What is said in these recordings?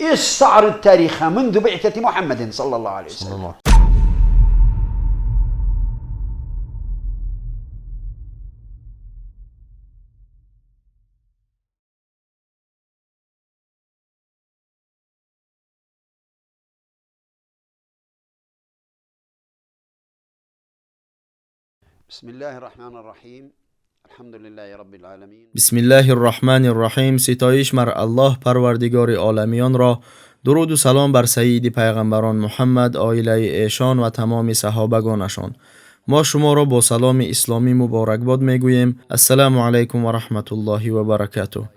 استعرض تاريخها منذ بعثة محمد صلى الله عليه وسلم. بسم الله الرحمن الرحیم. الحمد لله رب العالمین. بسم الله الرحمن الرحیم. ستایش بر الله پروردگار عالمیان را. درود و سلام بر سید پیغمبران محمد، عائله ایشان و تمام صحابگانشان. ما شما را با سلام اسلامی مبارکباد میگوییم. السلام علیکم و رحمت الله و برکاته.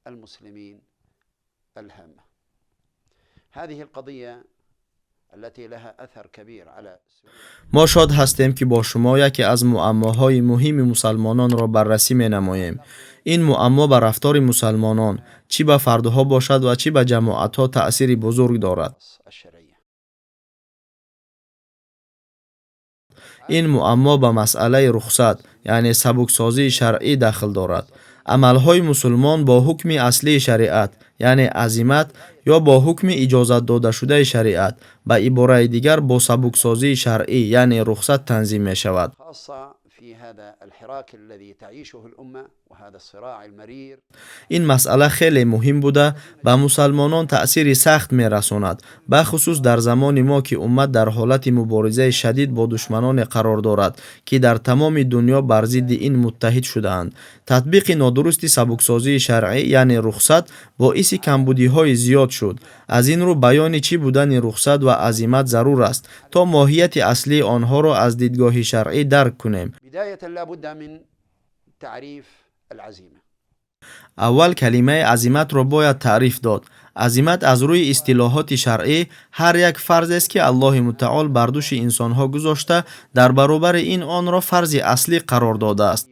المسلمین الهامه. هذه القضيه التي لها اثر كبير على. ما شاد هستیم که با شما یکی از معماهای مهم مسلمانان را بررسی می نماییم. این معما بر رفتار مسلمانان چی به فردها باشد و چی به جماعتها تأثیر بزرگ دارد. این معما به مسئله رخصت یعنی سبکسازی شرعی دخل دارد. عملهای مسلمان با حکم اصلی شریعت یعنی عزیمت یا با حکم اجازت داده شده شریعت به عبارت دیگر با سبکسازی شرعی یعنی رخصت تنظیم می شود. این مسئله خیلی مهم بوده به مسلمانان تأثیر سخت می رساند، به خصوص در زمان ما که امت در حالت مبارزه شدید با دشمنان قرار دارد که در تمام دنیا بر ضد این متحد شدهاند. تطبیق نادرست سبکسازی شرعی یعنی رخصت باعث کمبودی های زیاد شد. از این رو بیان چی بودن رخصت و عزیمت ضرور است تا ماهیت اصلی آنها را از دیدگاه شرعی درک کنیم. بداية لابد من تعريف العزيمة. اول کلمه عزیمت را باید تعریف داد. عزیمت از روی اصطلاحات شرعی هر یک فرض است که الله متعال بر دوش انسانها گذاشته، در برابر این آن را فرض اصلی قرار داده است.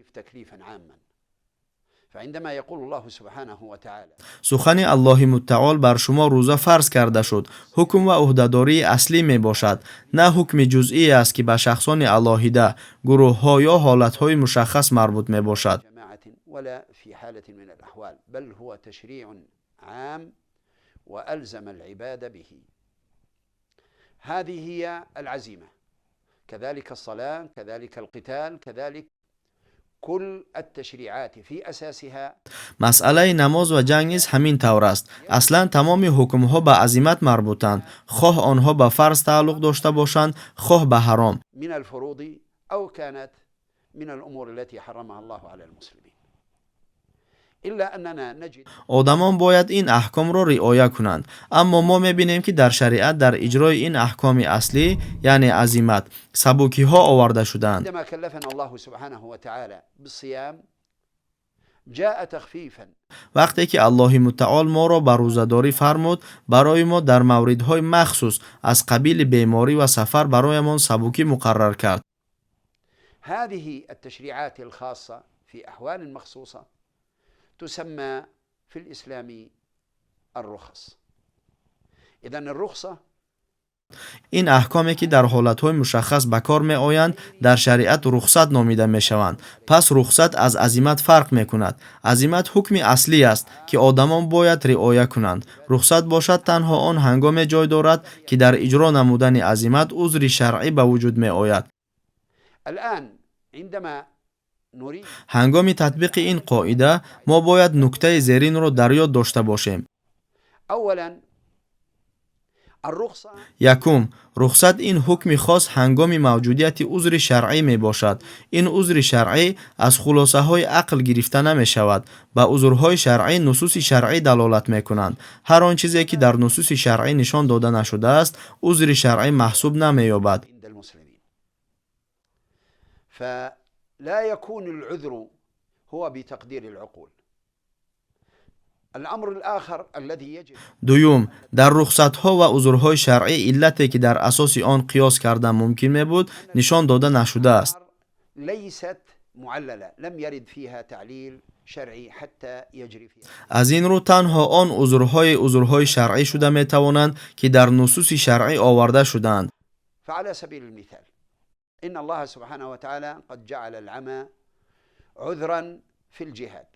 فعندما يقول الله سبحانه وتعالى سخن الله متعال بر شما روزه فرض کرده شد، حکم و عهدهداری اصلی می باشد، نه حکم جزئی است که به شخصان علاهیده، گروه ها یا حالت های مشخص مربوط می باشد. ولا في حالة من الأحوال بل هو تشريع عام وألزم العباد به. هذه هي العزيمة. كذلك الصلاة، كذلك القتال، كذلك كل التشريعات في أساسها. مسئله نماز و جنگ نیز همین طور است. اصلا تمام حکم ها به عزیمت مربوطند، خواه آنها به فرض تعلق داشته باشند خواه به حرام. من الفروض أو كانت من الأمور التي حرمها الله على المسلمين. آدمان باید این احکام را رعایت کنند، اما ما میبینیم که در شریعت در اجرای این احکام اصلی یعنی عزیمت سبکی ها آورده شدند. عندما كلفنا الله سبحانه وتعالى بالصيام جاء تخفيفا. وقتی که الله متعال ما را به روزه‌داری فرمود، برای ما در موردهای مخصوص از قبیل بیماری و سفر برایمان سبکی مقرر کرد. هذه التشريعات الخاصة في أحوال مخصوصة تسمى في الإسلام الرخص. إذن الرخصة این احکامی که در حالتهای مشخص به کار می آیند در شریعت رخصت نامیده می شوند. پس رخصت از عزیمت فرق می کند. عزیمت حکم اصلی است که آدمان باید رعایت کنند. رخصت باشد تنها آن هنگام جای دارد که در اجرا نمودن عزیمت عذر شرعی به وجود می آید. الآن عندما هنگام تطبیق این قاعده ما باید نکته زیرین را در یاد داشته باشیم. اولا الرخصه. یکم، رخصت این حکم خاص هنگام موجودیت عذر شرعی می باشد. این عذر شرعی از خلاصه های عقل گرفته نمی شود. به عذرهای شرعی نصوص شرعی دلالت می کنند. هر آن چیزی که در نصوص شرعی نشان داده نشده است عذر شرعی محسوب نمی یابد. لا يكون العذر هو بتقدير العقول. الامر الاخر الذي يجب. دوم، در رخصت ها و عذرهای شرعی علتی که در اساس آن قیاس کردن ممکن می بود نشان داده نشده است. ليست معلله، لم يرد فيها تعليل شرعي حتى يجري فيها. از این رو تنها آن عذرهای شرعی شده می توانند که در نصوص شرعی آورده شدند. فعلى سبيل المثال إن الله سبحانه وتعالى قد جعل العمى عذرا في الجهاد.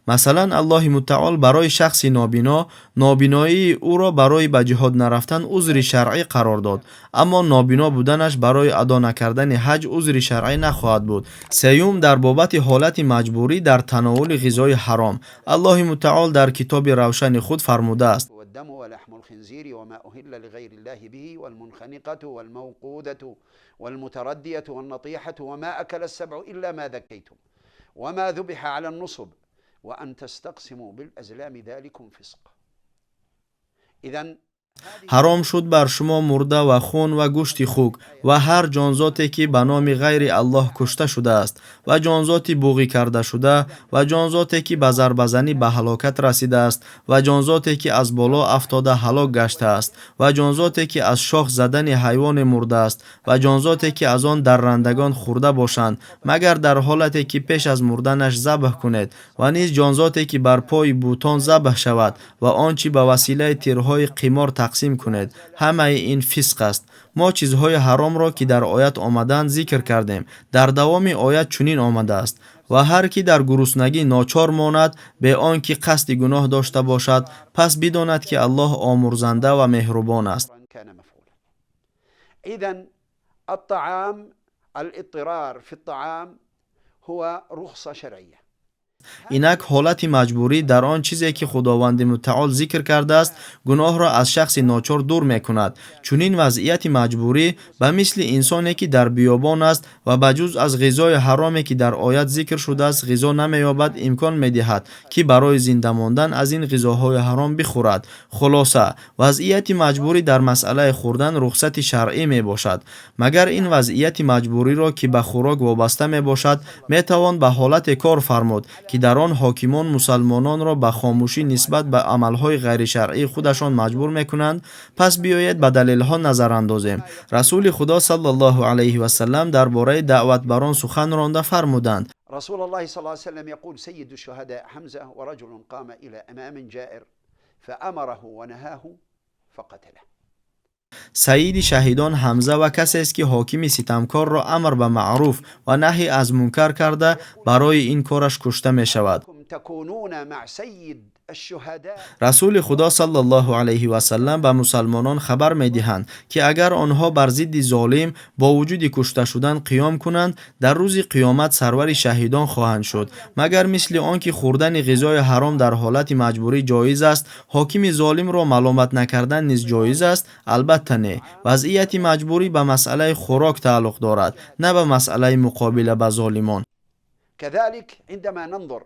مثلا الله متعال برای شخصی نابینا نابینایی او را برای به جهاد نرفتن عذر شرعی قرار داد، اما نابینا بودنش برای ادا نکردن حج عذر شرعی نخواهد بود. سیوم در بابت حالت مجبوری در تناول غذای حرام، الله متعال در کتاب روشن خود فرموده است: والدم ولحم الخنزير وما أهل لغير الله به والمنخنقة والموقودة والمتردية والنطيحة وما أكل السبع إلا ما ذكيتم وما ذبح على النصب وأن تستقسموا بالأزلام ذلكم فسق. إذن حرام شد بر شما مرده و خون و گوشت خوک و هر جانذاتی که به نام غیر الله کشته شده است و جانذاتی بوغی کرده شده و جانذاتی که به ضربه زنی به هلاکت رسیده است و جانذاتی که از بالا افتاده هلاک گشته است و جانذاتی که از شاخ زدن حیوان مرده است و جانذاتی که از آن درندگان خورده باشند مگر در حالتی که پیش از مردنش ذبح کنید، و نیز جانذاتی که بر پای بوتان ذبح شود و آنچه به وسیله تیرهای قمار تقسیم کنید، همه این فسق است. ما چیزهای حرام را که در آیت آمدند ذکر کردیم. در دوام آیت چنین آمده است: و هر کی در گرسنگی ناچار ماند به آنکه قصد گناه داشته باشد، پس بداند که الله آمرزنده و مهربان است. إذن الطعام الاضطرار في الطعام هو رخصة شرعية. اینک حالت مجبوری در آن چیزی که خداوند متعال ذکر کرده است گناه را از شخص ناچار دور میکند. چنین وضعیت مجبوری به مثل انسانی که در بیابان است و بجز از غذای حرامی که در آیت ذکر شده است غذا نمییابد امکان میدهد که برای زنده ماندن از این غذاهای حرام بخورد. خلاصه وضعیت مجبوری در مسئله خوردن رخصت شرعی می باشد، مگر این وضعیت مجبوری را که به خوراک وابسته می باشد میتوان به حالت کار فرمود که در آن حاکمان مسلمانان را به خاموشی نسبت به عملهای غیر شرعی خودشان مجبور میکنند. پس بیایید به دلیل ها نظر اندازیم. رسول خدا صلی الله علیه و سلم درباره دعوت بران سخن رانده فرمودند: رسول الله صلی الله علیه و سلم یقول سید الشهداء حمزه ورجل قام الى امام جائر فامره ونهاه فقتله. سید شهیدان حمزه و کسی است که حاکم ستمکار را امر به معروف و نهی از منکر کرده برای این کارش کشته می شود. تكونون مع سید الشهداء. رسول خدا صلی الله علیه و سلم به مسلمانان خبر می دهند که اگر آنها بر ضد ظالم با وجود کشته شدن قیام کنند در روز قیامت سرور شهیدان خواهند شد. مگر مثل آنکه خوردن غذای حرام در حالت مجبوری جایز است، حاکم ظالم را ملامت نکردن نیز جایز است؟ البته نه. وضعیت مجبوری به مسئله خوراک تعلق دارد، نه به مسئله مقابله به ظالمان. كذلك عندما ننظر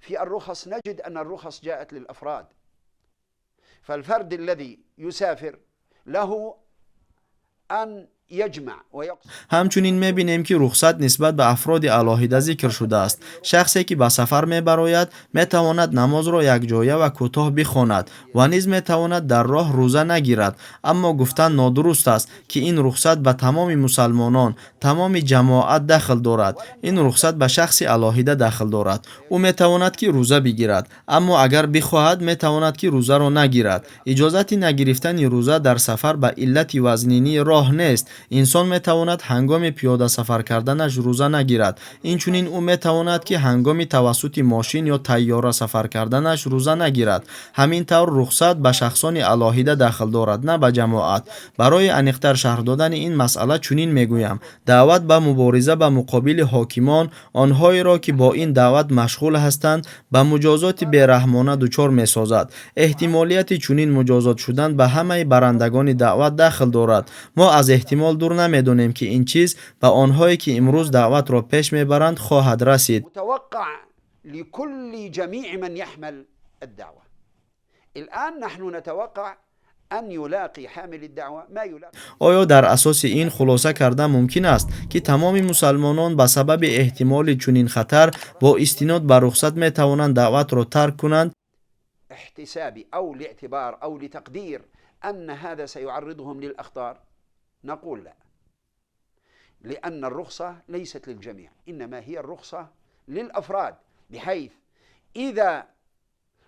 في الرخص نجد أن الرخص جاءت للأفراد، فالفرد الذي يسافر له أن یجمع و همچنین میبینیم که رخصت نسبت به افراد علاهیده ذکر شده است. شخصی که به سفر میبراید میتواند نماز را یک جایه و کوتاه بخواند و نیز میتواند در راه روزه نگیرد، اما گفتن نادرست است که این رخصت به تمام مسلمانان، تمام جماعت داخل دارد. این رخصت به شخص علاهیده داخل دارد. او میتواند که روزه بگیرد، اما اگر بخواهد میتواند که روزه را نگیرد. اجازت نگرفتن روزه در سفر به علت وزنینی راه نیست. انسان میتواند هنگام پیاده سفر کردنش روزه نگیرد. اینچنین او میتواند که هنگام توسط ماشین یا طیاره سفر کردنش روزه نگیرد. همین طور رخصت به شخصان علاهیده داخل دارد، نه به جماعت. برای انیق‌تر شرح دادن این مسئله چنین میگویم: دعوت به مبارزه به مقابل حاکمان، آنهایی را که با این دعوت مشغول هستند، به مجازات بیرحمانه دچار میسازد. احتمالیت چنین مجازات شدن به همه برندگان دعوت داخل دارد. ما از احتمال دور نمیدونیم که این چیز به آنهایی که امروز دعوت را پیش میبرند خواهد رسید. متوقع لكل جميع من يحمل الدعوة. الآن نحن نتوقع ان یلاقی حامل الدعوه ما یلاقی. آیا در اساس این خلاصه کردن ممکن است که تمام مسلمانان به سبب احتمال چنین خطر با استناد به رخصت می توانند دعوت را ترک کنند؟ احتسابی او لاعتبار او لتقدیر ان هذا سيعرضهم للاخطار نقول لا، لأن الرخصة ليست للجميع، إنما هي الرخصة للأفراد، بحيث إذا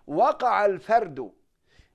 وقع الفرد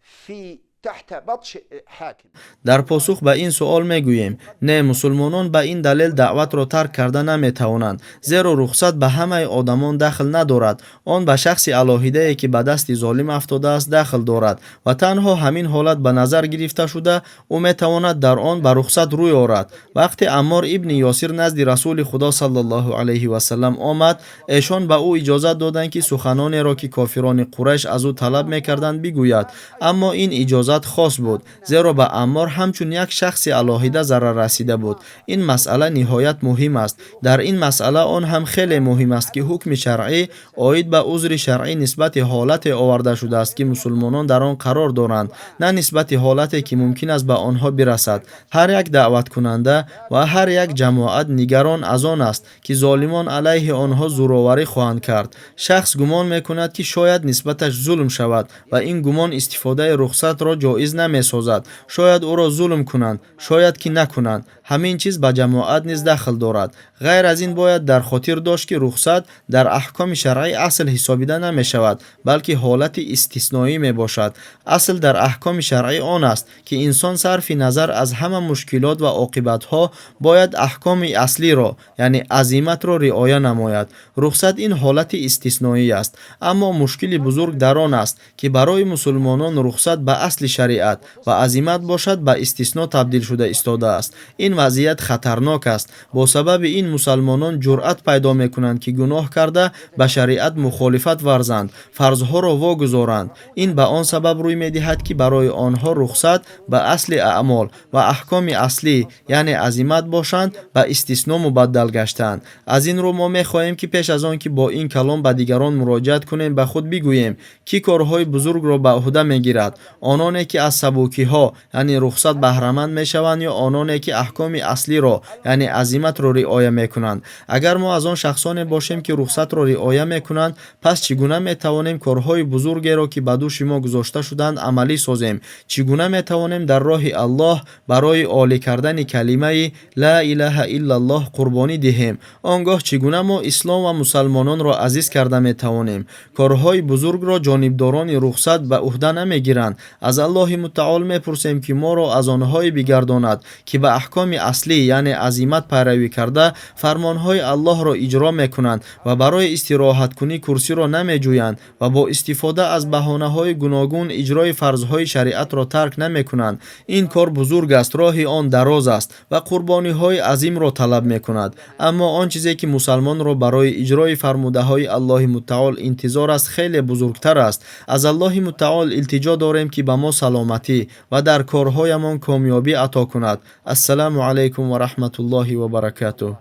في تحت بطش حاكم. дар посух ба ин суол мегӯем, не, мусулмонон ба ин далел даъватро тарк карда наметавонанд, зеро рухсат ба ҳамаи одамон дахл надорад, он ба шахси алоҳидае ки ба дасти золим афтодааст дахл дорад ва танҳо ҳамин ҳолат ба назар гирифта шуда, ӯ метавонад дар он ба рухсат рӯй орад. вақте Аммор ибни Ёсир назди расули худо саллаллоҳу алайҳи васалам омад, эшон ба ӯ иҷозат доданд ки суханонеро ки кофирони Қурайш аз ӯ талаб мекарданд бигӯяд, аммо ин иҷозат хос буд, зеро ба Аммор ҳамчун як шахси алоҳида зарар расида буд. ин масъала ниҳоят муҳим аст. дар ин масъала он ҳам хеле муҳим аст ки ҳукми шаръӣ оид ба узри шаръӣ нисбати ҳолате оварда шудааст ки мусулмонон дар он қарор доранд, на нисбати ҳолате ки мумкин аст ба онҳо бирасад. ҳар як даъваткунанда ва ҳар як ҷамоат нигарон аз он аст ки золимон алайҳи онҳо зӯроварӣ хоҳанд кард. шахс гумон мекунад ки шояд нисбаташ зулм шавад ва ин гумон истифодаи рухсатро ҷоиз намесозад. шояд ӯро зулм кунанд, шояд ки накунанд. ҳамин чиз ба ҷамоат низ дахл дорад. ғайр аз ин бояд дар хотир дошт ки рухсат дар аҳкоми шаръӣ асл ҳисобида намешавад, балки ҳолати истисноӣ мебошад. асл дар аҳкоми шаръӣ он аст ки инсон сарфи назар аз ҳама мушкилот ва оқибатҳо бояд аҳкоми аслиро, яъне азиматро риоя намояд. рухсат ин ҳолати истисноӣ аст, аммо мушкили бузург дар он аст ки барои мусулмонон рухсат ба асли шариат ва азимат бошад ба истисно табдил шуда истодааст. ин вазъият хатарнок аст. бо сабаби ин мусалмонон ҷуръат пайдо мекунанд ки гуноҳ карда ба шариат мухолифат варзанд, фарзҳоро вогузоранд. ин ба он сабаб рӯй медиҳад ки барои онҳо рухсат ба асли аъмол ва аҳкоми аслӣ, яъне азимат бошанд, ба истисно мубаддал гаштаанд. аз ин рӯ мо мехоҳем ки пеш аз он ки бо ин калом ба дигарон муроҷиат кунем, ба худ бигӯем ки корҳои бузургро ба уҳда мегирад, ононе ки аз сабукиҳо, яъне рухсат баҳраманд мешаванд, ё ононе ки аҳкоми аслиро, яъне азиматро риоя мекунанд. агар мо аз он шахсоне бошем ки рухсатро риоя мекунанд, пас чӣ гуна метавонем корҳои бузургеро ки ба дӯши мо гузошта шуданд амалӣ созем? чӣ гуна метавонем дар роҳи Аллоҳ барои олӣ кардани калимаи ла илаҳаиллаллоҳ қурбонӣ диҳем? он гоҳ чӣ гуна мо ислом ва мусалмононро азиз карда метавонем? корҳои бузургро ҷонибдорони рухсат ба уҳда намегиранд. аз Аллоҳи мутаол мепурсем ки моро аз онҳое бигардонад ки ба аҳкоми аслӣ, яъне азимат пайравӣ карда фармонҳои Аллоҳро иҷро мекунанд ва барои истироҳаткунӣ курсиро намеҷӯянд ва бо истифода аз баҳонаҳои гуногун иҷрои фарзҳои шариатро тарк намекунанд. ин кор бузург аст, роҳи он дароз аст ва қурбониҳои азимро талаб мекунад. аммо он чизе ки мусалмонро барои иҷрои фармудаҳои Аллоҳи мутаол интизор аст, хеле бузургтар аст. аз Аллоҳи мутаол илтиҷо дорем ки ба мо саломатӣ ва дар корҳоямон комёбӣ ато кунад. ассалому алайкум ва раҳматуллоҳи ва баракатуҳ.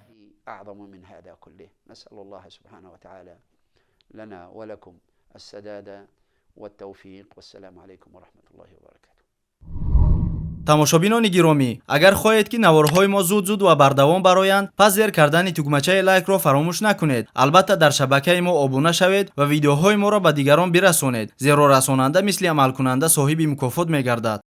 أعظم من هذا كله. نسأل الله سبحانه وتعالى لنا ولكم السداد والتوفيق والسلام عليكم ورحمة الله وبركاته. тамошобинони гиромӣ, агар хоҳед ки наворҳои мо зуд ва бардавом бароянд, пас зер кардани тугмачаи лайкро фаромӯш накунед. албатта дар шабакаи мо обуна шавед ва видеоҳои моро ба дигарон бирасонед, зеро расонанда мисли амалкунанда соҳиби мукофот мегардад.